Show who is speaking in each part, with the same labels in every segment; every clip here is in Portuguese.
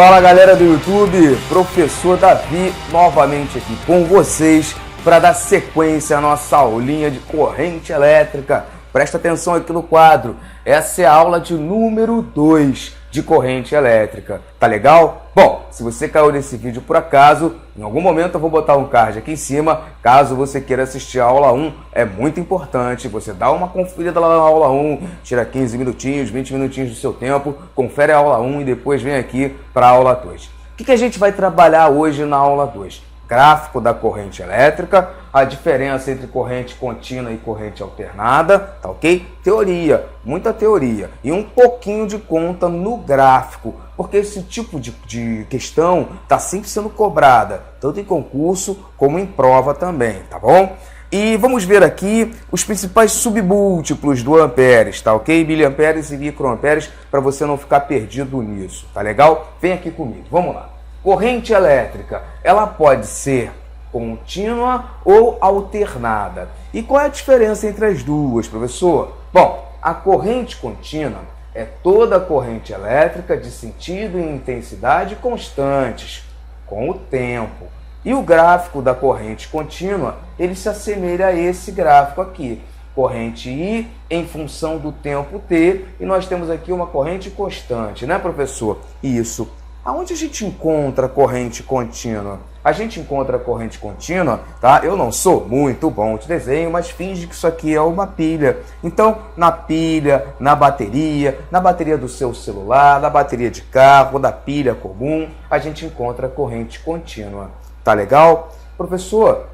Speaker 1: Fala galera do YouTube, professor Davi novamente aqui com vocês para dar sequência à nossa aulinha de corrente elétrica. Presta atenção aqui no quadro, essa é a aula de número 2 de corrente elétrica, tá legal? Bom, se você caiu nesse vídeo por acaso, em algum momento eu vou botar um card aqui em cima, caso você queira assistir a aula 1, é muito importante, você dá uma conferida lá na aula 1, tira 15 minutinhos, 20 minutinhos do seu tempo, confere a aula 1 e depois vem aqui para a aula 2. O que a gente vai trabalhar hoje na aula 2? Gráfico da corrente elétrica, a diferença entre corrente contínua e corrente alternada, tá ok? Teoria, muita teoria e um pouquinho de conta no gráfico, porque esse tipo de questão está sempre sendo cobrada, tanto em concurso como em prova também, tá bom? E vamos ver aqui os principais submúltiplos do amperes, tá ok? Miliamperes e microamperes, para você não ficar perdido nisso, tá legal? Vem aqui comigo, vamos lá. Corrente elétrica, ela pode ser contínua ou alternada. E qual é a diferença entre as duas, professor? Bom, a corrente contínua é toda a corrente elétrica de sentido e intensidade constantes, com o tempo. E o gráfico da corrente contínua, ele se assemelha a esse gráfico aqui. Corrente I em função do tempo T, e nós temos aqui uma corrente constante, né, professor? Isso. Aonde a gente encontra corrente contínua? A gente encontra corrente contínua, tá? Eu não sou muito bom de desenho, mas finge que isso aqui é uma pilha. Então, na pilha, na bateria do seu celular, na bateria de carro, da pilha comum, a gente encontra corrente contínua. Tá legal? Professor,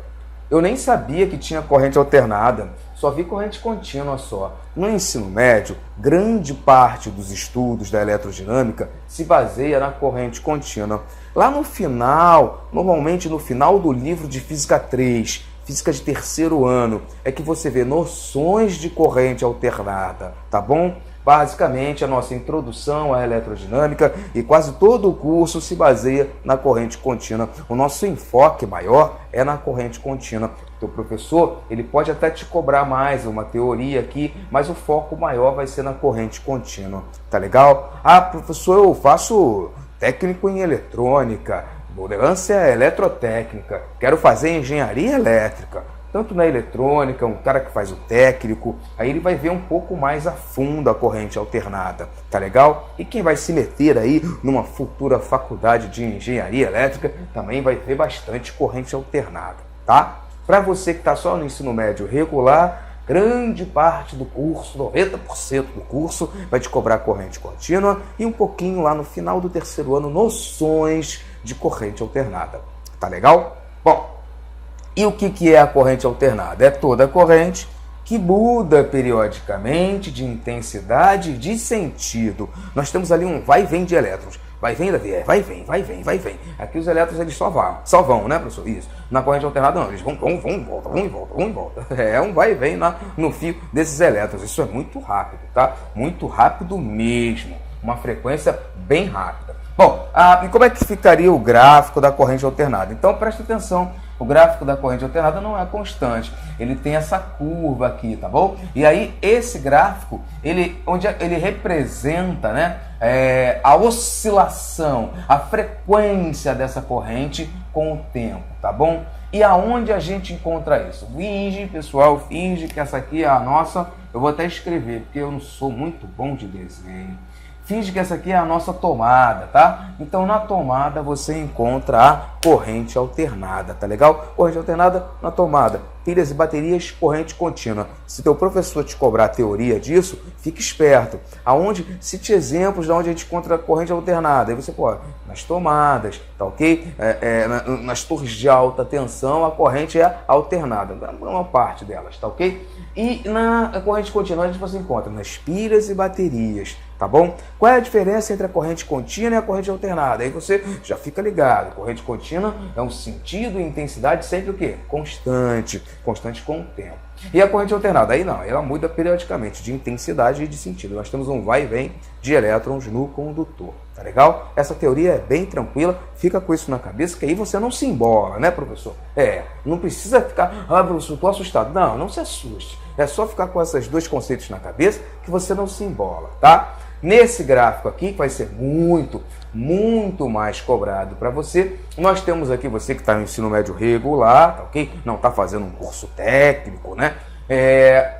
Speaker 1: eu nem sabia que tinha corrente alternada, só vi corrente contínua só. No ensino médio, grande parte dos estudos da eletrodirâmica se baseia na corrente contínua. Lá no final, normalmente no final do livro de Física 3, Física de terceiro ano, é que você vê noções de corrente alternada, tá bom? Basicamente, a nossa introdução à eletrodinâmica e quase todo o curso se baseia na corrente contínua. O nosso enfoque maior é na corrente contínua. O professor, ele pode até te cobrar mais uma teoria aqui, mas o foco maior vai ser na corrente contínua. Tá legal? Ah, professor, eu faço técnico em eletrônica, moderância é eletrotécnica, quero fazer engenharia elétrica. Tanto na eletrônica, um cara que faz o técnico, aí ele vai ver um pouco mais a fundo a corrente alternada, tá legal? E quem vai se meter aí numa futura faculdade de engenharia elétrica também vai ver bastante corrente alternada, tá? Para você que está só no ensino médio regular, grande parte do curso, 90% do curso, vai te cobrar corrente contínua e um pouquinho lá no final do terceiro ano, noções de corrente alternada, tá legal? Bom, e o que é a corrente alternada? É toda a corrente que muda periodicamente de intensidade e de sentido. Nós temos ali um vai e vem de elétrons. Vai e vem, Davi? Vai e vem, vai e vem, vai e vem. Aqui os elétrons eles só vão, né, professor? Isso. Na corrente alternada não, eles vão e volta, vão e volta, vão e volta. É um vai e vem no fio desses elétrons. Isso é muito rápido, tá? Muito rápido mesmo. Uma frequência bem rápida. Bom, e como é que ficaria o gráfico da corrente alternada? Então, presta atenção. O gráfico da corrente alternada não é constante, ele tem essa curva aqui, tá bom? E aí esse gráfico, onde ele representa, né, a oscilação, a frequência dessa corrente com o tempo, tá bom? E aonde a gente encontra isso? Finge, pessoal, finge que essa aqui é a nossa, eu vou até escrever, porque eu não sou muito bom de desenho. Finge que essa aqui é a nossa tomada, tá? Então, na tomada, você encontra a corrente alternada, tá legal? Corrente alternada na tomada. Pilhas e baterias, corrente contínua. Se teu professor te cobrar a teoria disso, fique esperto. Cite exemplos de onde a gente encontra a corrente alternada. Aí você pode, nas tomadas, tá ok? Nas torres de alta tensão, a corrente é alternada. Uma parte delas, tá ok? E na corrente contínua, a gente você encontra nas pilhas e baterias, tá bom? Qual é a diferença entre a corrente contínua e a corrente alternada? Aí você já fica ligado. A corrente contínua é um sentido e intensidade sempre o quê? Constante com o tempo. E a corrente alternada? Aí não, ela muda periodicamente de intensidade e de sentido. Nós temos um vai e vem de elétrons no condutor, tá legal? Essa teoria é bem tranquila, fica com isso na cabeça, que aí você não se embola, né, professor? Não precisa ficar, professor, estou assustado. Não se assuste. É só ficar com esses dois conceitos na cabeça que você não se embola, tá? Nesse gráfico aqui, que vai ser muito mais cobrado para você, nós temos aqui você que está no ensino médio regular, tá ok? Não está fazendo um curso técnico, né?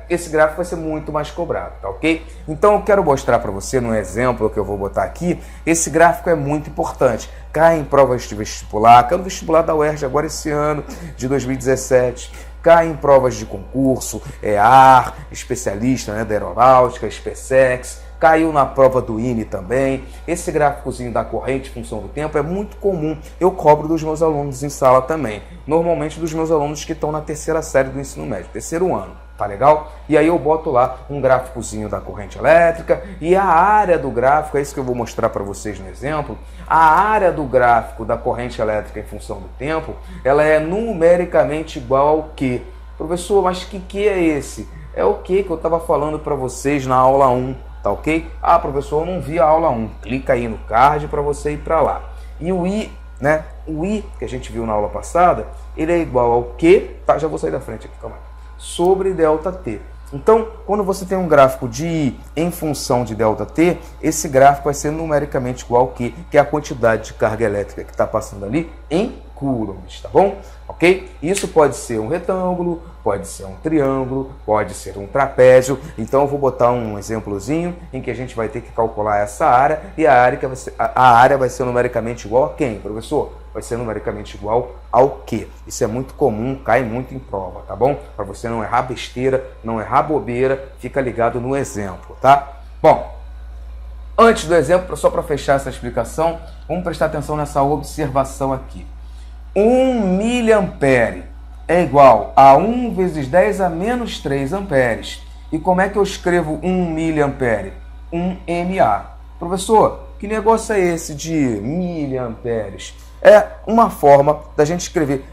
Speaker 1: Esse gráfico vai ser muito mais cobrado, tá ok? Então eu quero mostrar para você no exemplo que eu vou botar aqui. Esse gráfico é muito importante, cai em provas de vestibular, cai no vestibular da UERJ agora esse ano de 2017, cai em provas de concurso, EAR, especialista, né, da aeronáutica, SpaceX, caiu na prova do INE também. Esse gráficozinho da corrente, função do tempo, é muito comum. Eu cobro dos meus alunos em sala também. Normalmente dos meus alunos que estão na terceira série do ensino médio, terceiro ano. Tá legal? E aí eu boto lá um gráficozinho da corrente elétrica e a área do gráfico, é isso que eu vou mostrar para vocês no exemplo. A área do gráfico da corrente elétrica em função do tempo, ela é numericamente igual ao quê? Professor, mas que é esse? É o que eu estava falando para vocês na aula 1. Tá ok? Ah, professor, eu não vi a aula 1. Clica aí no card para você ir para lá. E o I, né? O I que a gente viu na aula passada, ele é igual ao Q, tá? Já vou sair da frente aqui, calma aí. Sobre ΔT. Então, quando você tem um gráfico de I em função de ΔT, esse gráfico vai ser numericamente igual ao Q, que é a quantidade de carga elétrica que está passando ali em coulombs, tá bom? Ok? Isso pode ser um retângulo, pode ser um triângulo, pode ser um trapézio. Então eu vou botar um exemplozinho em que a gente vai ter que calcular essa área e a área vai ser numericamente igual a quem, professor? Vai ser numericamente igual ao quê? Isso é muito comum, cai muito em prova, tá bom? Para você não errar besteira, não errar bobeira, fica ligado no exemplo, tá? Bom, antes do exemplo, só para fechar essa explicação, vamos prestar atenção nessa observação aqui. 1 miliampere é igual a 1 vezes 10 a menos 3 amperes. E como é que eu escrevo 1 miliampere? 1 MA. Professor, que negócio é esse de miliamperes? É uma forma da gente escrever.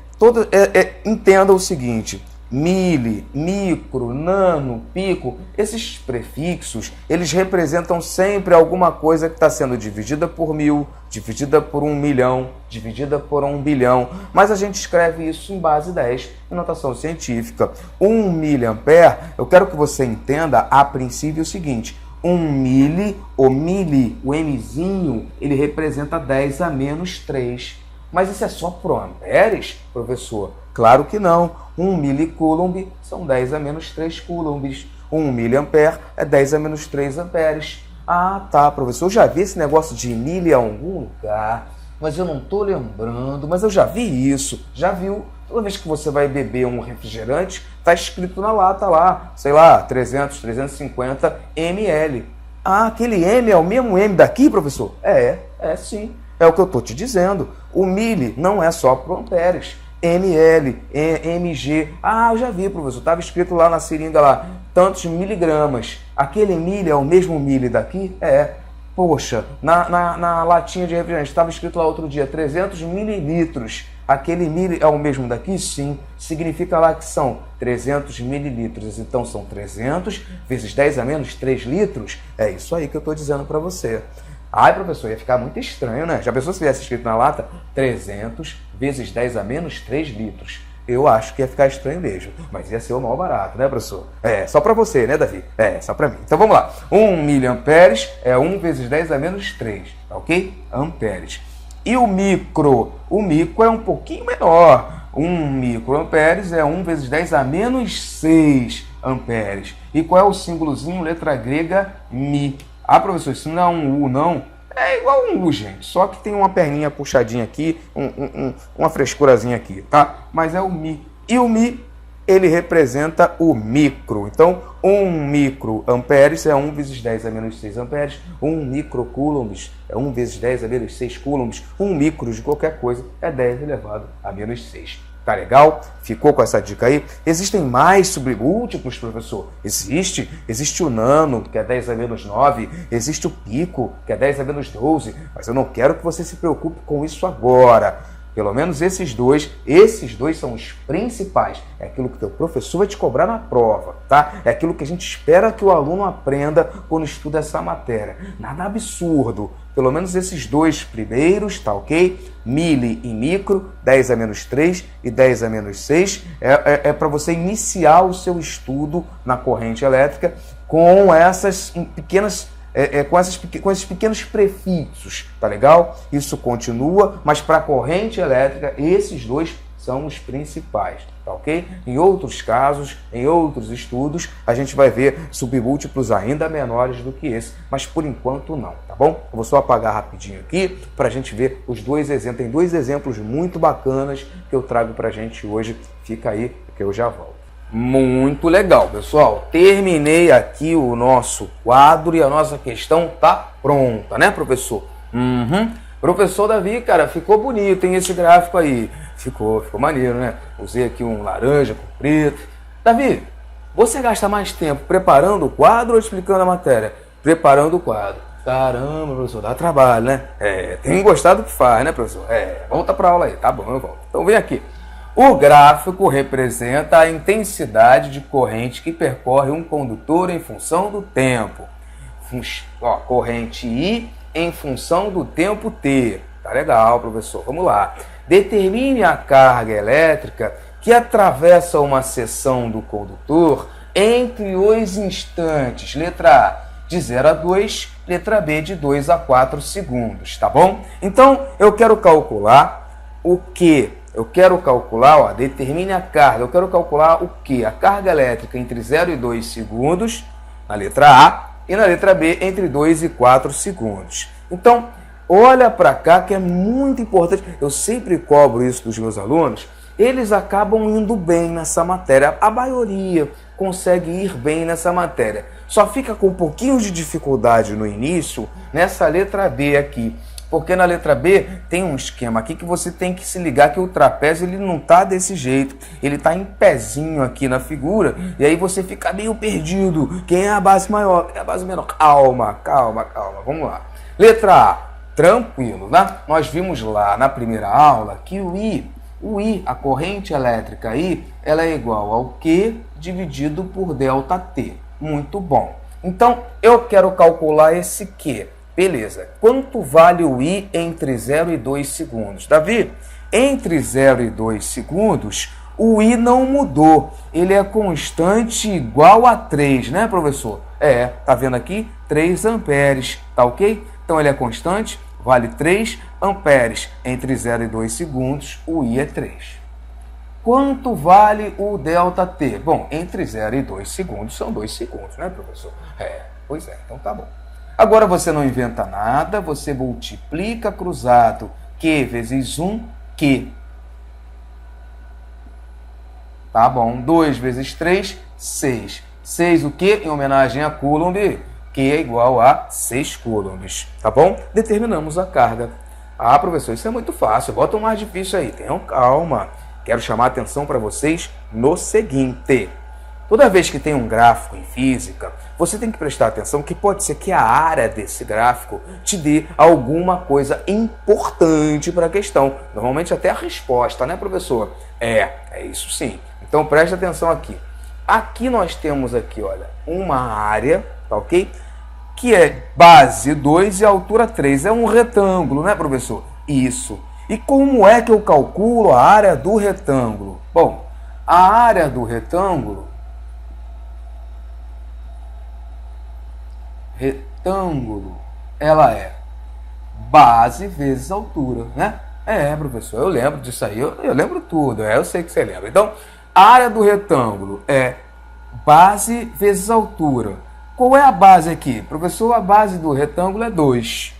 Speaker 1: Entenda o seguinte: mili, micro, nano, pico, esses prefixos, eles representam sempre alguma coisa que está sendo dividida por 1000, dividida por 1 milhão, dividida por 1 bilhão, mas a gente escreve isso em base 10, em notação científica. 1 miliampere, eu quero que você entenda a princípio o seguinte: 1 mili, o Mzinho, ele representa 10 a menos 3. Mas isso é só por amperes, professor? Claro que não. 1 milicoulomb são 10 a menos 3 coulombs. 1 miliampere é 10 a menos 3 amperes. Ah, tá, professor. Eu já vi esse negócio de mili em algum lugar, mas eu não estou lembrando. Mas eu já vi isso. Já viu? Toda vez que você vai beber um refrigerante, está escrito na lata lá, sei lá, 300, 350 ml. Ah, aquele M é o mesmo M daqui, professor? É sim. É o que eu estou te dizendo. O mili não é só por amperes. ml, mg. Ah, eu já vi, professor. Estava escrito lá na seringa lá, tantos miligramas. Aquele mili é o mesmo mili daqui? É. Poxa, na latinha de refrigerante estava escrito lá outro dia, 300 mililitros. Aquele mili é o mesmo daqui? Sim. Significa lá que são 300 mililitros. Então são 300 vezes 10 a menos 3 litros. É isso aí que eu estou dizendo para você. Ai, professor, ia ficar muito estranho, né? Já pensou se tivesse escrito na lata 300 vezes 10 a menos 3 litros? Eu acho que ia ficar estranho mesmo, mas ia ser o mal barato, né, professor? Só para você, né, Davi? Só para mim. Então vamos lá. 1 miliamperes é 1 vezes 10 a menos 3, tá ok? Amperes. E o micro? O micro é um pouquinho menor. 1 microamperes é 1 vezes 10 a menos 6 amperes. E qual é o símbolozinho? Letra grega, Mi. Ah, professor, isso não é um U, não? É igual um U, gente. Só que tem uma perninha puxadinha aqui, uma frescurazinha aqui, tá? Mas é o Mi. E o Mi, ele representa o micro. Então, 1 microamperes é 1 vezes 10 a menos 6 amperes. 1 microcoulombs é 1 vezes 10 a menos 6 coulombs. 1 micro de qualquer coisa é 10 elevado a menos 6. Tá legal? Ficou com essa dica aí? Existem mais submúltiplos, professor? Existe o nano, que é 10 a menos 9. Existe o pico, que é 10 a menos 12. Mas eu não quero que você se preocupe com isso agora. Pelo menos esses dois são os principais. É aquilo que o teu professor vai te cobrar na prova, tá? É aquilo que a gente espera que o aluno aprenda quando estuda essa matéria. Nada absurdo. Pelo menos esses dois primeiros, tá ok? Mili e micro, 10 a menos 3 e 10 a menos 6. É para você iniciar o seu estudo na corrente elétrica com essas pequenas com esses pequenos prefixos, tá legal? Isso continua, mas para a corrente elétrica, esses dois são os principais, tá ok? Em outros casos, em outros estudos, a gente vai ver submúltiplos ainda menores do que esse, mas por enquanto não, tá bom? Eu vou só apagar rapidinho aqui para a gente ver os dois exemplos. Tem dois exemplos muito bacanas que eu trago para a gente hoje. Fica aí que eu já volto. Muito legal, pessoal. Terminei aqui o nosso quadro e a nossa questão tá pronta, né, professor? Professor Davi, cara, ficou bonito, hein, esse gráfico aí. Ficou maneiro, né? Usei aqui um laranja com preto. Davi, você gasta mais tempo preparando o quadro ou explicando a matéria? Preparando o quadro. Caramba, professor, dá trabalho, né? Tem gostado do que faz, né, professor? Volta pra aula aí. Tá bom, eu volto. Então vem aqui. O gráfico representa a intensidade de corrente que percorre um condutor em função do tempo. Corrente I em função do tempo T. Tá legal, professor. Vamos lá. Determine a carga elétrica que atravessa uma seção do condutor entre os instantes. Letra A, de 0 a 2, letra B, de 2 a 4 segundos, tá bom? Então, eu quero calcular o quê? Eu quero calcular, determine a carga. Eu quero calcular o quê? A carga elétrica entre 0 e 2 segundos, na letra A, e na letra B, entre 2 e 4 segundos. Então, olha para cá que é muito importante. Eu sempre cobro isso dos meus alunos. Eles acabam indo bem nessa matéria. A maioria consegue ir bem nessa matéria. Só fica com um pouquinho de dificuldade no início nessa letra B aqui. Porque na letra B tem um esquema aqui que você tem que se ligar que o trapézio ele não tá desse jeito. Ele tá em pezinho aqui na figura e aí você fica meio perdido. Quem é a base maior? Quem é a base menor? Calma. Vamos lá. Letra A, tranquilo, né? Nós vimos lá na primeira aula que o I, a corrente elétrica I, ela é igual ao Q dividido por delta T. Muito bom. Então, eu quero calcular esse Q. Beleza. Quanto vale o I entre 0 e 2 segundos? Davi, entre 0 e 2 segundos, o I não mudou. Ele é constante igual a 3, né, professor? Tá vendo aqui? 3 amperes, tá ok? Então, ele é constante, vale 3 amperes. Entre 0 e 2 segundos, o I é 3. Quanto vale o delta T? Bom, entre 0 e 2 segundos são 2 segundos, né, professor? Pois é, então tá bom. Agora você não inventa nada, você multiplica cruzado Q vezes 1, Q. Tá bom, 2 vezes 3, 6. 6 o quê? Em homenagem a Coulomb, Q é igual a 6 coulombs, tá bom? Determinamos a carga. Ah, professor, isso é muito fácil, bota um mais difícil aí. Tenham calma. Quero chamar a atenção para vocês no seguinte. Toda vez que tem um gráfico em física, você tem que prestar atenção que pode ser que a área desse gráfico te dê alguma coisa importante para a questão. Normalmente até a resposta, né, professor? É isso sim. Então presta atenção aqui. Aqui nós temos aqui, olha, uma área, tá ok? Que é base 2 e altura 3. É um retângulo, né, professor? Isso. E como é que eu calculo a área do retângulo? Bom, a área do retângulo ela é base vezes altura, né? Professor, eu lembro disso aí, eu lembro tudo, eu sei que você lembra. Então, a área do retângulo é base vezes altura. Qual é a base aqui? Professor, a base do retângulo é 2.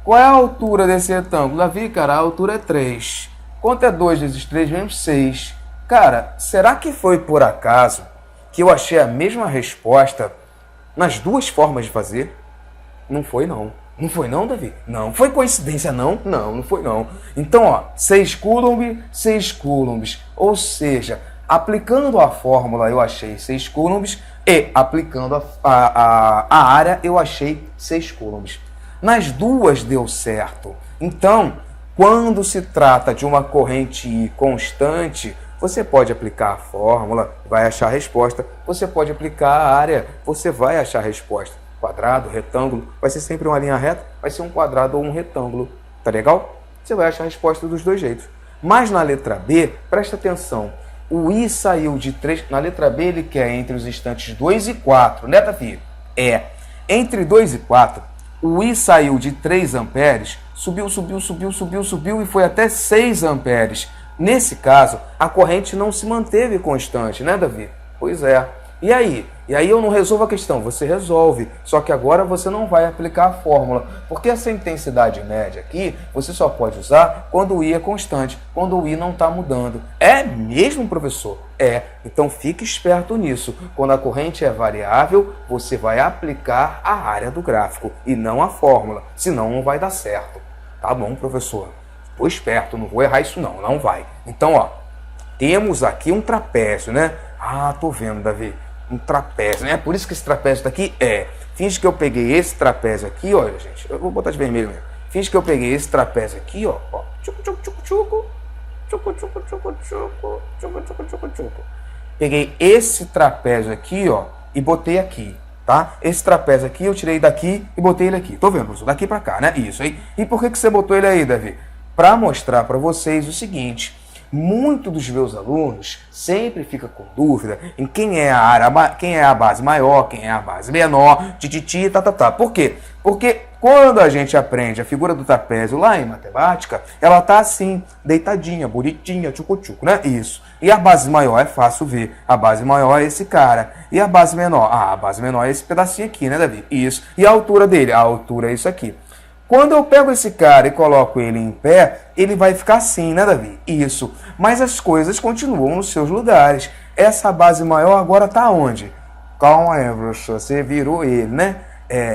Speaker 1: Qual é a altura desse retângulo? Davi, cara, a altura é 3. Quanto é 2 vezes 3? Menos 6. Cara, será que foi por acaso que eu achei a mesma resposta nas duas formas de fazer? Não foi não. Não foi não, Davi? Não. Foi coincidência não? Não foi não. Então, 6 coulomb, 6 coulombs. Ou seja, aplicando a fórmula eu achei 6 coulombs e aplicando a área eu achei 6 coulombs. Nas duas deu certo. Então, quando se trata de uma corrente I constante, você pode aplicar a fórmula, vai achar a resposta. Você pode aplicar a área, você vai achar a resposta. Quadrado, retângulo, vai ser sempre uma linha reta, vai ser um quadrado ou um retângulo. Tá legal? Você vai achar a resposta dos dois jeitos. Mas na letra B, presta atenção. O I saiu de 3. Na letra B ele quer entre os instantes 2 e 4, né, Davi? Entre 2 e 4, o I saiu de 3 amperes, subiu e foi até 6 amperes. Nesse caso, a corrente não se manteve constante, né, Davi? Pois é. E aí? E aí eu não resolvo a questão, você resolve. Só que agora você não vai aplicar a fórmula, porque essa intensidade média aqui, você só pode usar quando o I é constante, quando o I não está mudando. É mesmo, professor? É. Então fique esperto nisso. Quando a corrente é variável, você vai aplicar a área do gráfico e não a fórmula, senão não vai dar certo. Tá bom, professor? Tô esperto, não vou errar isso não vai. Então, ó, temos aqui um trapézio, né? Ah, tô vendo, Davi. Um trapézio, né? Por isso que esse trapézio daqui finge que eu peguei esse trapézio aqui, olha, gente. Eu vou botar de vermelho mesmo. Finge que eu peguei esse trapézio aqui, ó. Peguei esse trapézio aqui, ó, e botei aqui, tá? Esse trapézio aqui eu tirei daqui e botei ele aqui. Tô vendo, professor? Daqui pra cá, né? Isso aí. E por que você botou ele aí, Davi? Para mostrar para vocês o seguinte: muitos dos meus alunos sempre ficam com dúvida em quem é a base maior, quem é a base menor, tá. Por quê? Porque quando a gente aprende a figura do trapézio lá em matemática, ela tá assim, deitadinha, bonitinha, tchucu-tchucu, né? Isso. E a base maior é fácil ver. A base maior é esse cara. E a base menor? Ah, a base menor é esse pedacinho aqui, né, Davi? Isso. E a altura dele? A altura é isso aqui. Quando eu pego esse cara e coloco ele em pé, ele vai ficar assim, né, Davi? Isso. Mas as coisas continuam nos seus lugares. Essa base maior agora está onde? Calma aí, professor. Você virou ele, né?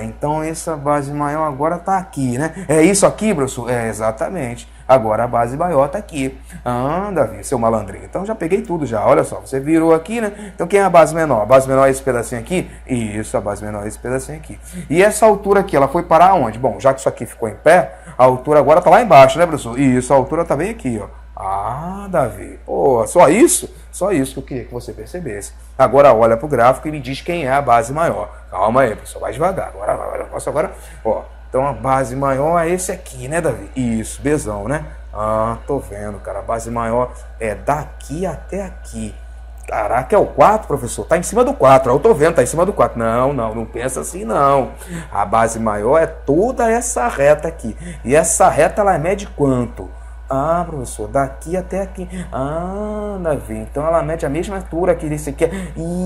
Speaker 1: Então essa base maior agora está aqui, né? É isso aqui, professor? Exatamente. Agora a base maior está aqui. Ah, Davi, seu malandrinho. Então já peguei tudo já. Olha só, você virou aqui, né? Então quem é a base menor? A base menor é esse pedacinho aqui? Isso, a base menor é esse pedacinho aqui. E essa altura aqui, ela foi parar onde? Bom, já que isso aqui ficou em pé, a altura agora está lá embaixo, né, professor? Isso, a altura está bem aqui, ó. Ah, Davi. Pô, só isso? Só isso que eu queria que você percebesse. Agora olha para o gráfico e me diz quem é a base maior. Calma aí, professor, vai devagar. Agora, ó. Então a base maior é esse aqui, né, Davi? Isso, Bzão, né? Ah, tô vendo, cara. A base maior é daqui até aqui. Caraca, é o 4, professor? Tá em cima do 4. Eu tô vendo, tá em cima do 4. Não pensa assim, não. A base maior é toda essa reta aqui. E essa reta, ela mede quanto? Ah, professor, daqui até aqui. Ah, Davi, então ela mede a mesma altura que esse aqui.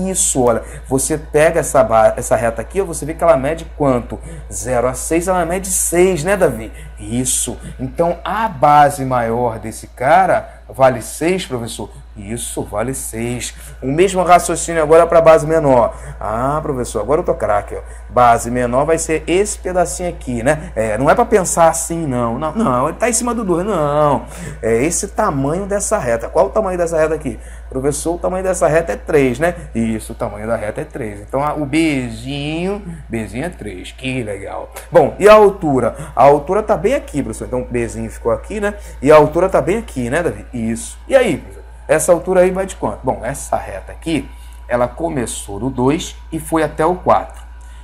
Speaker 1: Isso, olha, você pega essa reta aqui, você vê que ela mede quanto? 0 a 6, ela mede 6, né, Davi? Isso, então a base maior desse cara vale 6, professor? Isso, vale 6. O mesmo raciocínio agora para a base menor. Ah, professor, agora eu tô craque, ó. Base menor vai ser esse pedacinho aqui, né? Não é para pensar assim, não, ele tá em cima do 2, não. É esse tamanho dessa reta. Qual o tamanho dessa reta aqui? Professor, o tamanho dessa reta é 3, né? Isso, o tamanho da reta é 3. Então, o Bzinho é 3. Que legal. Bom, e a altura? A altura tá bem aqui, professor. Então, o Bzinho ficou aqui, né? E a altura tá bem aqui, né, Davi? Isso. E aí, professor? Essa altura aí vai de quanto? Bom, essa reta aqui, ela começou do 2 e foi até o 4.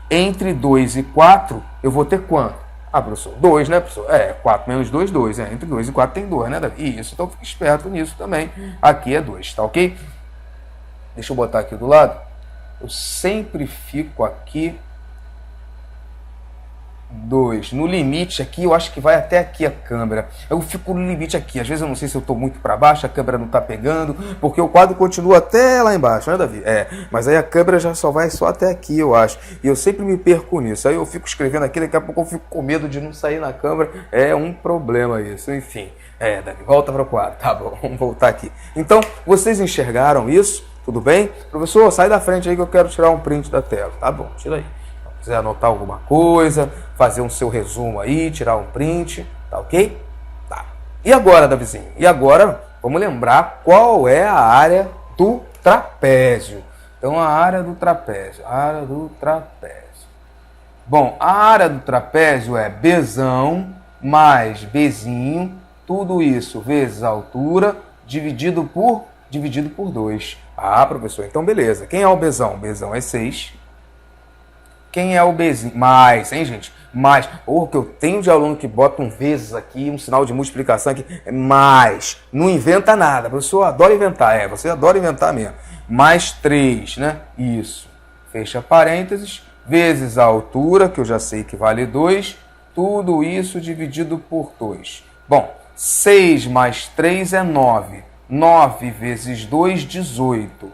Speaker 1: Entre 2 e 4, eu vou ter quanto? Ah, professor, 2, né, professor? 4 menos 2, 2. Entre 2 e 4 tem 2, né, Davi? Isso, então fique esperto nisso também. Aqui é 2, tá ok? Deixa eu botar aqui do lado. Eu sempre fico aqui 2. No limite aqui, eu acho que vai até aqui a câmera. Eu fico no limite aqui. Às vezes eu não sei se eu estou muito para baixo, a câmera não está pegando, porque o quadro continua até lá embaixo, né, Davi? Mas aí a câmera já só vai só até aqui, eu acho. E eu sempre me perco nisso. Aí eu fico escrevendo aqui, daqui a pouco eu fico com medo de não sair na câmera. É um problema isso. Enfim, Davi, volta para o quadro. Tá bom, vamos voltar aqui. Então, vocês enxergaram isso? Tudo bem? Professor, sai da frente aí que eu quero tirar um print da tela. Tá bom, tira aí. Se quiser anotar alguma coisa, fazer um seu resumo aí, tirar um print, tá ok? Tá. E agora, Davizinho? E agora, vamos lembrar qual é a área do trapézio. Então, a área do trapézio. Bom, a área do trapézio é Bzão mais Bzinho, tudo isso vezes a altura, dividido por 2. Ah, professor, então beleza. Quem é o Bzão? Bzão é 6. Quem é o Bzinho? Mais, hein, gente? Mais. Que eu tenho de aluno que bota um vezes aqui, um sinal de multiplicação aqui. Mais. Não inventa nada. Professor, adora inventar. Você adora inventar mesmo. Mais 3, né? Isso. Fecha parênteses, vezes a altura, que eu já sei que vale 2, tudo isso dividido por 2. Bom, 6 mais 3 é 9. 9 vezes 2, 18.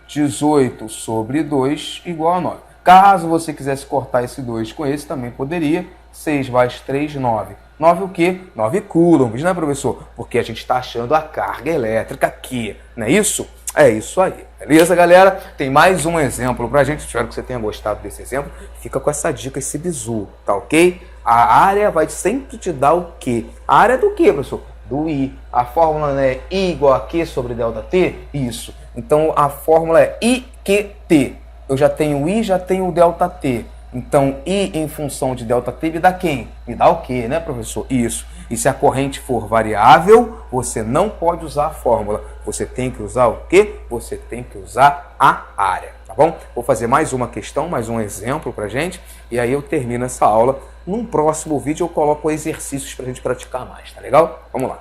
Speaker 1: 18 sobre 2 igual a 9. Caso você quisesse cortar esse 2 com esse, também poderia. 6 mais 3, 9. 9 o quê? 9 coulombs, né, professor? Porque a gente está achando a carga elétrica aqui, não é isso? É isso aí. Beleza, galera? Tem mais um exemplo pra gente. Espero que você tenha gostado desse exemplo. Fica com essa dica, esse bizu, tá ok? A área vai sempre te dar o quê? A área do quê, professor? Do I. A fórmula é I igual a Q sobre ΔT? Isso. Então, a fórmula é IQT. Eu já tenho I, já tenho ΔT. Então, I em função de ΔT me dá quem? Me dá o quê, né, professor? Isso. E se a corrente for variável, você não pode usar a fórmula. Você tem que usar o quê? Você tem que usar a área, tá bom? Vou fazer mais uma questão, mais um exemplo pra gente. E aí eu termino essa aula. Num próximo vídeo eu coloco exercícios pra gente praticar mais, tá legal? Vamos lá.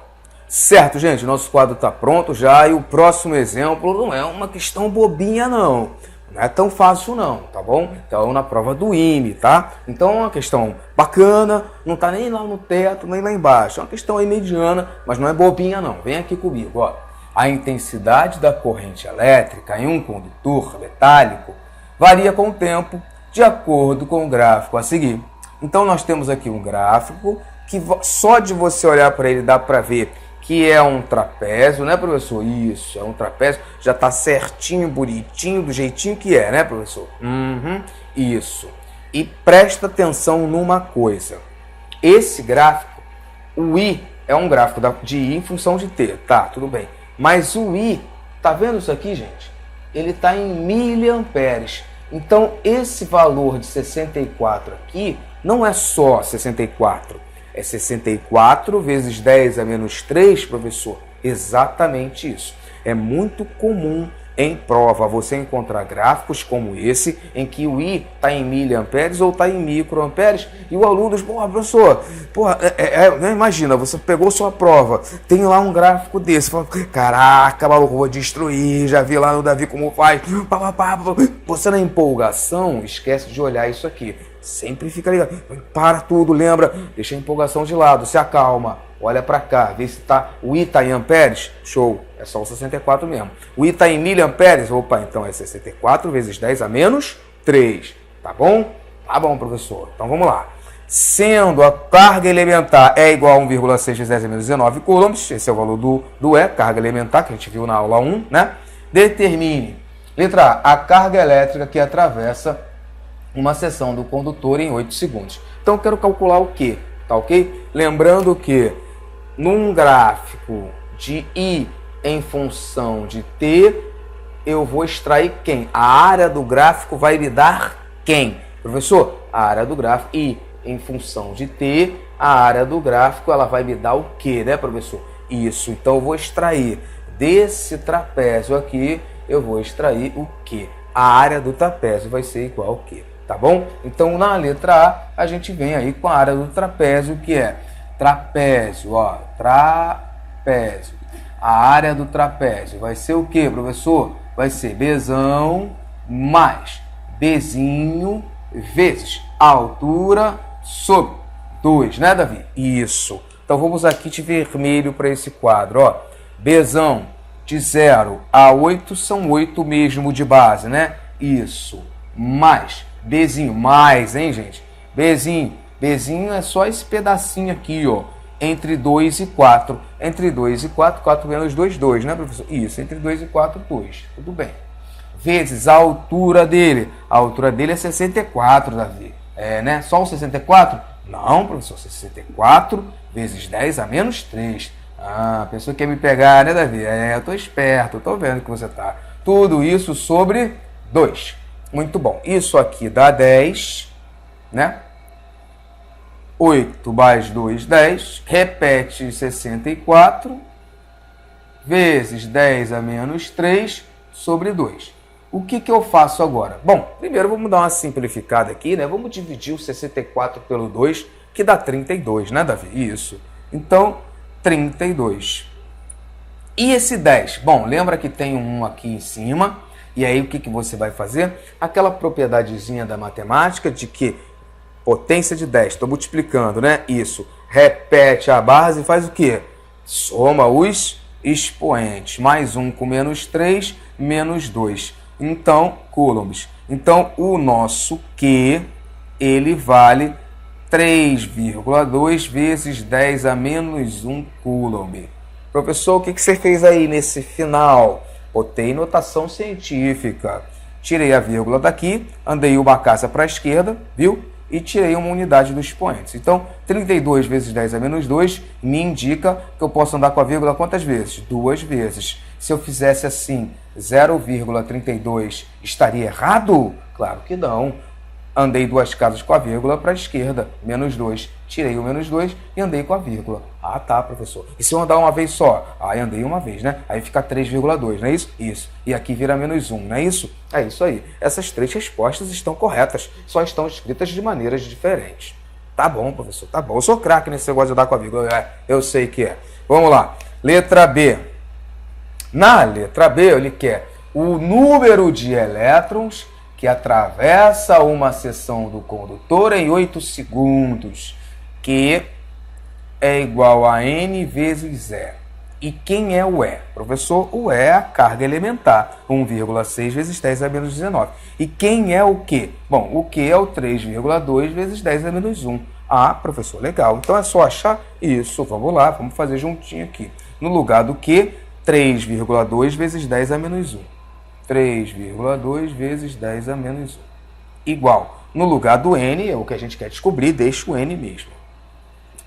Speaker 1: Certo, gente, nosso quadro tá pronto já. E o próximo exemplo não é uma questão bobinha, não. Não é tão fácil não, tá bom? Então, na prova do IME, tá? Então, é uma questão bacana, não tá nem lá no teto, nem lá embaixo. É uma questão aí mediana, mas não é bobinha não. Vem aqui comigo, ó. A intensidade da corrente elétrica em um condutor metálico varia com o tempo, de acordo com o gráfico a seguir. Então, nós temos aqui um gráfico que só de você olhar para ele dá para ver que é um trapézio, né, professor? Isso, é um trapézio. Já tá certinho, bonitinho, do jeitinho que é, né, professor? Isso. E presta atenção numa coisa. Esse gráfico, o I é um gráfico de I em função de T, tá? Tudo bem. Mas o I, tá vendo isso aqui, gente? Ele tá em miliamperes. Então, esse valor de 64 aqui não é só 64. É 64 vezes 10 a menos 3, professor. Exatamente isso. É muito comum em prova você encontrar gráficos como esse, em que o I está em miliamperes ou está em microamperes, e o aluno diz, porra, professor, porra, imagina, você pegou sua prova, tem lá um gráfico desse, fala, caraca, maluco, vou destruir, já vi lá no Davi como faz, você na empolgação esquece de olhar isso aqui. Sempre fica ligado, para tudo, lembra, deixa a empolgação de lado, se acalma, olha para cá, vê se tá, o I está em amperes, show, é só o 64 mesmo. O I está em miliamperes, opa, então é 64 vezes 10 a menos 3, tá bom? Tá bom, professor, então vamos lá. Sendo a carga elementar é igual a 1,6 × 10 a menos 19 coulombs, esse é o valor do E, carga elementar, que a gente viu na aula 1, né? Determine, letra A, a carga elétrica que atravessa uma seção do condutor em 8 segundos. Então, eu quero calcular o quê? Tá ok? Lembrando que num gráfico de I em função de T, eu vou extrair quem? A área do gráfico vai me dar quem? Professor, a área do gráfico I em função de T, a área do gráfico ela vai me dar o quê, né, professor? Isso, então eu vou extrair desse trapézio aqui, eu vou extrair o quê? A área do trapézio vai ser igual ao quê? Tá bom? Então, na letra A, a gente vem aí com a área do trapézio, que é trapézio, ó, trapézio. A área do trapézio vai ser o que, professor? Vai ser Bzão mais Bzinho vezes a altura sobre 2, né, Davi? Isso. Então, vamos aqui de vermelho para esse quadro, ó. Bzão de 0 a 8 são 8 mesmo de base, né? Isso. Mais Bzinho, mais, hein, gente? Bzinho é só esse pedacinho aqui, ó. Entre 2 e 4. Entre 2 e 4, 4 menos 2, 2, né, professor? Isso, entre 2 e 4, 2. Tudo bem. Vezes a altura dele. A altura dele é 64, Davi. É, né? Só o 64? Não, professor. 64 vezes 10 a menos 3. Ah, a pessoa quer me pegar, né, Davi? É, eu tô esperto, eu tô vendo que você tá. Tudo isso sobre 2. Muito bom. Isso aqui dá 10, né? 8 mais 2, 10. Repete 64 vezes 10 a menos 3 sobre 2. O que eu faço agora? Bom, primeiro vamos dar uma simplificada aqui, né? Vamos dividir o 64 pelo 2, que dá 32, né, Davi? Isso. Então, 32. E esse 10? Bom, lembra que tem um 1 aqui em cima. E aí o que você vai fazer? Aquela propiedadezinha da matemática de que potência de 10, estou multiplicando, né? Isso. Repete a base e faz o quê? Soma os expoentes. Mais 1 com menos 3, menos 2. Então, coulombs. Então, o nosso Q, ele vale 3,2 vezes 10 a menos 1 coulomb. Professor, o que você fez aí nesse final? Botei notação científica. Tirei a vírgula daqui, andei uma casa para a esquerda, viu? E tirei uma unidade dos expoentes. Então, 32 vezes 10 a menos 2 me indica que eu posso andar com a vírgula quantas vezes? 2 vezes. Se eu fizesse assim, 0,32, estaria errado? Claro que não. Andei 2 casas com a vírgula para a esquerda, menos 2. Tirei o menos 2 e andei com a vírgula. Ah, tá, professor. E se eu andar uma vez só? Aí andei uma vez, né? Aí fica 3,2, não é isso? Isso. E aqui vira menos 1, não é isso? É isso aí. Essas 3 respostas estão corretas, só estão escritas de maneiras diferentes. Tá bom, professor, tá bom. Eu sou craque nesse negócio de andar com a vírgula. Eu sei que é. Vamos lá. Letra B. Na letra B, ele quer o número de elétrons que atravessa uma seção do condutor em 8 segundos, que é igual a N vezes E. E quem é o E? Professor, o E é a carga elementar, 1,6 vezes 10 a menos 19. E quem é o Q? Bom, o Q é o 3,2 vezes 10 a menos 1. Ah, professor, legal. Então é só achar isso. Vamos lá, vamos fazer juntinho aqui. No lugar do Q, 3,2 vezes 10 a menos 1. 3,2 vezes 10 a menos 1. Igual. No lugar do N, é o que a gente quer descobrir, deixa o N mesmo.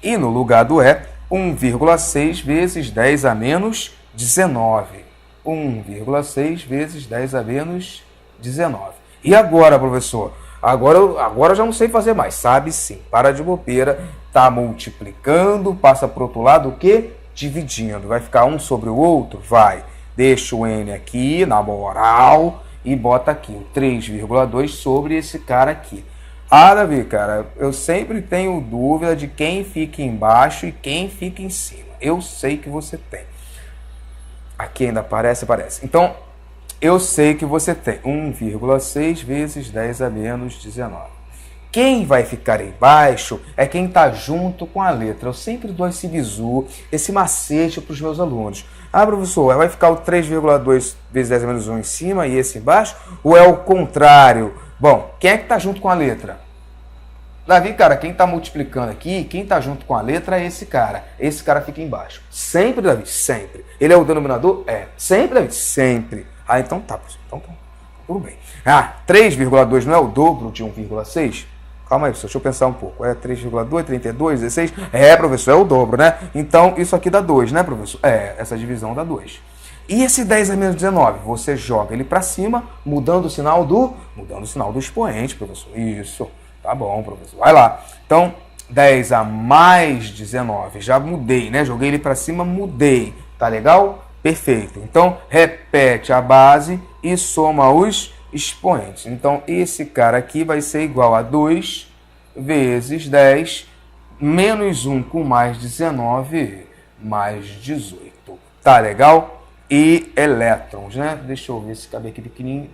Speaker 1: E no lugar do E, 1,6 vezes 10 a menos 19. 1,6 vezes 10 a menos 19. E agora, professor? Agora eu já não sei fazer mais. Sabe sim. Para de bobeira. Está multiplicando. Passa para o outro lado o quê? Dividindo. Vai ficar um sobre o outro? Vai. Deixa o N aqui, na moral, e bota aqui o 3,2 sobre esse cara aqui. Ah, Davi, cara, eu sempre tenho dúvida de quem fica embaixo e quem fica em cima. Eu sei que você tem. Aqui ainda aparece. Então, eu sei que você tem 1,6 vezes 10 a menos 19. Quem vai ficar embaixo é quem está junto com a letra. Eu sempre dou esse bizu, esse macete para os meus alunos. Ah, professor, vai ficar o 3,2 vezes 10 a menos 1 em cima e esse embaixo? Ou é o contrário? Bom, quem é que está junto com a letra? Davi, cara, quem está multiplicando aqui, quem está junto com a letra é esse cara. Esse cara fica embaixo. Sempre, Davi, sempre. Ele é o denominador? É. Sempre, Davi? Sempre. Ah, então tá, professor. Então tá. Tudo bem. Ah, 3,2 não é o dobro de 1,6? Calma aí, professor, deixa eu pensar um pouco. É 3,2, 32, 16? É, professor, é o dobro, né? Então, isso aqui dá 2, né, professor? É, essa divisão dá 2. E esse 10 a menos 19? Você joga ele para cima, mudando o sinal do expoente, professor. Isso. Tá bom, professor. Vai lá. Então, 10 a mais 19. Já mudei, né? Joguei ele para cima, mudei. Tá legal? Perfeito. Então, repete a base e soma os expoentes. Então, esse cara aqui vai ser igual a 2 vezes 10 menos 1 com mais 19 mais 18. Tá legal? E elétrons, né? Deixa eu ver se cabe aqui pequenininho.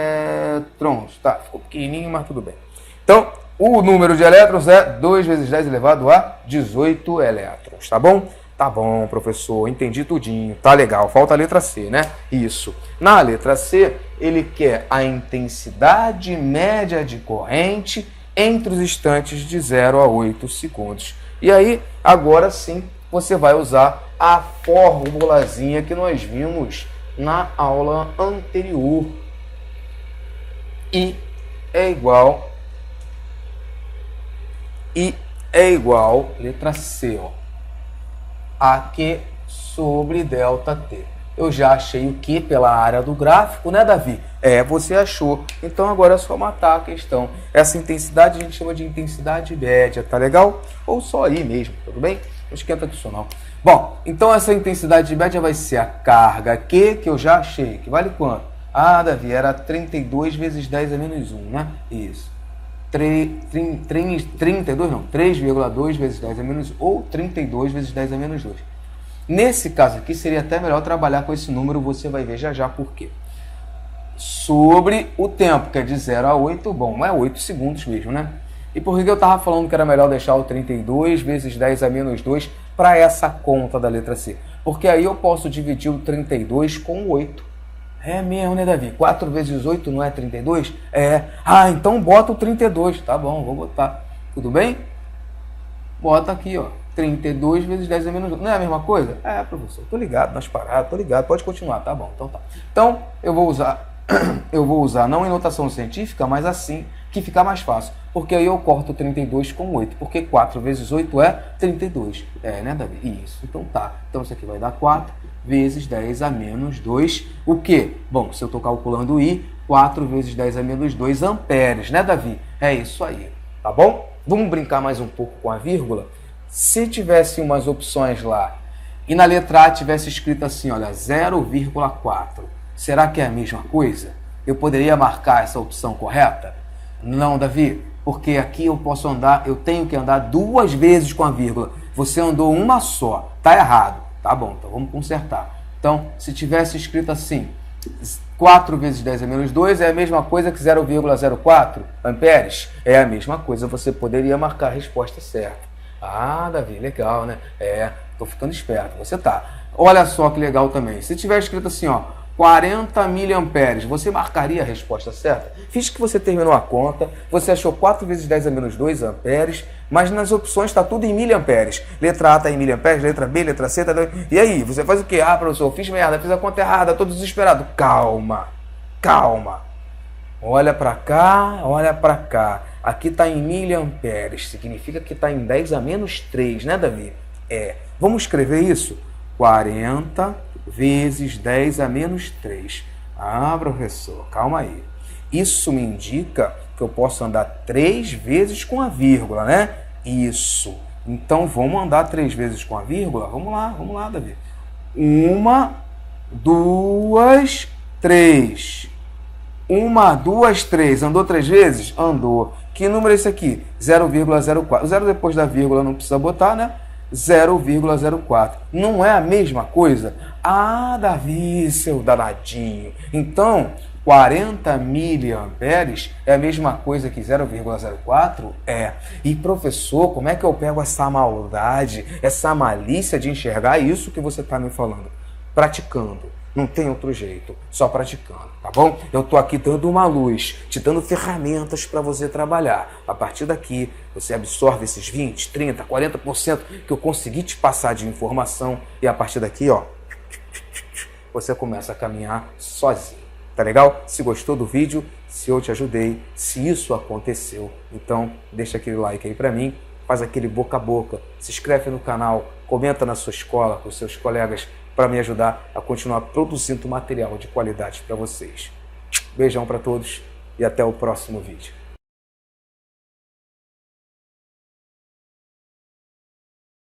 Speaker 1: Elétrons. Tá, ficou pequenininho, mas tudo bem. Então, o número de elétrons é 2 vezes 10 elevado a 18 elétrons, tá bom? Tá bom, professor, entendi tudinho, tá legal. Falta a letra C, né? Isso. Na letra C, ele quer a intensidade média de corrente entre os instantes de 0 a 8 segundos. E aí, agora sim, você vai usar a formulazinha que nós vimos na aula anterior. I é igual, letra C, ó, AQ sobre delta T. Eu já achei o Q pela área do gráfico, né, Davi? É, você achou. Então agora é só matar a questão. Essa intensidade a gente chama de intensidade média, tá legal? Ou só aí mesmo, tudo bem? Não esquenta disso não. Bom, então essa intensidade média vai ser a carga Q, que eu já achei. Que vale quanto? Ah, Davi, era 32 vezes 10 a menos 1, né? Isso. 32 não, 3,2 vezes 10 a menos 1, ou 32 vezes 10 a menos 2. Nesse caso aqui, seria até melhor trabalhar com esse número, você vai ver já já por quê. sobre o tempo, que é de 0 a 8, bom, é 8 segundos mesmo, né? E por que eu estava falando que era melhor deixar o 32 vezes 10 a menos 2 para essa conta da letra C? Porque aí eu posso dividir o 32 com 8. É mesmo, né, Davi? 4 vezes 8 não é 32? É. Ah, então bota o 32. Tá bom, vou botar. Tudo bem? Bota aqui, ó. 32 vezes 10 a menos 2. Não é a mesma coisa? É, professor. Tô ligado nas paradas, tô ligado. Pode continuar, tá bom. Então tá. Então, eu vou usar não em notação científica, mas assim, que fica mais fácil. Porque aí eu corto 32 com 8. Porque 4 vezes 8 é 32. É, né, Davi? Isso. Então tá. Então isso aqui vai dar 4 vezes 10 a menos 2. O quê? Bom, se eu estou calculando I, 4 vezes 10 a menos 2 amperes, né, Davi? É isso aí. Tá bom? Vamos brincar mais um pouco com a vírgula? Se tivesse umas opções lá e na letra A tivesse escrito assim, olha, 0,4, será que é a mesma coisa? Eu poderia marcar essa opção correta? Não, Davi, porque aqui eu posso andar, eu tenho que andar 2 vezes com a vírgula. Você andou uma só, tá errado. Tá bom, então vamos consertar. Então, se tivesse escrito assim, 4 vezes 10 a menos 2 é a mesma coisa que 0,04 amperes? É a mesma coisa, você poderia marcar a resposta certa. Ah, Davi, legal, né? É, tô ficando esperto, você tá. Olha só que legal também. Se tiver escrito assim, ó, 40 miliamperes, você marcaria a resposta certa? Fiz que você terminou a conta, você achou 4 vezes 10 a menos 2 amperes, mas nas opções está tudo em miliamperes. Letra A está em miliamperes, letra B, letra C, tá... E aí, você faz o quê? Ah, professor, fiz merda, fiz a conta errada, tô desesperado. Calma, calma. Olha para cá, olha para cá. Aqui está em miliamperes, significa que está em 10 a menos 3, né, Davi? É. Vamos escrever isso? 40 vezes 10 a menos 3. Ah, professor, calma aí. Isso me indica que eu posso andar 3 vezes com a vírgula, né? Isso. Então, vamos andar 3 vezes com a vírgula? Vamos lá, Davi. 1, 2, 3. 1, 2, 3. Andou 3 vezes? Andou. Que número é esse aqui? 0,04. O 0 depois da vírgula não precisa botar, né? 0,04. Não é a mesma coisa? Ah, Davi, seu danadinho. Então, 40 miliamperes é a mesma coisa que 0,04? É. E professor, como é que eu pego essa maldade, essa malícia de enxergar isso que você está me falando? Praticando. Não tem outro jeito, só praticando, tá bom? Eu tô aqui dando uma luz, te dando ferramentas para você trabalhar. A partir daqui, você absorve esses 20, 30, 40% que eu consegui te passar de informação e a partir daqui, ó, você começa a caminhar sozinho, tá legal? Se gostou do vídeo, se eu te ajudei, se isso aconteceu, então deixa aquele like aí para mim, faz aquele boca a boca, se inscreve no canal, comenta na sua escola com seus colegas, para me ajudar a continuar produzindo material de qualidade para vocês. Beijão para todos e até o próximo vídeo.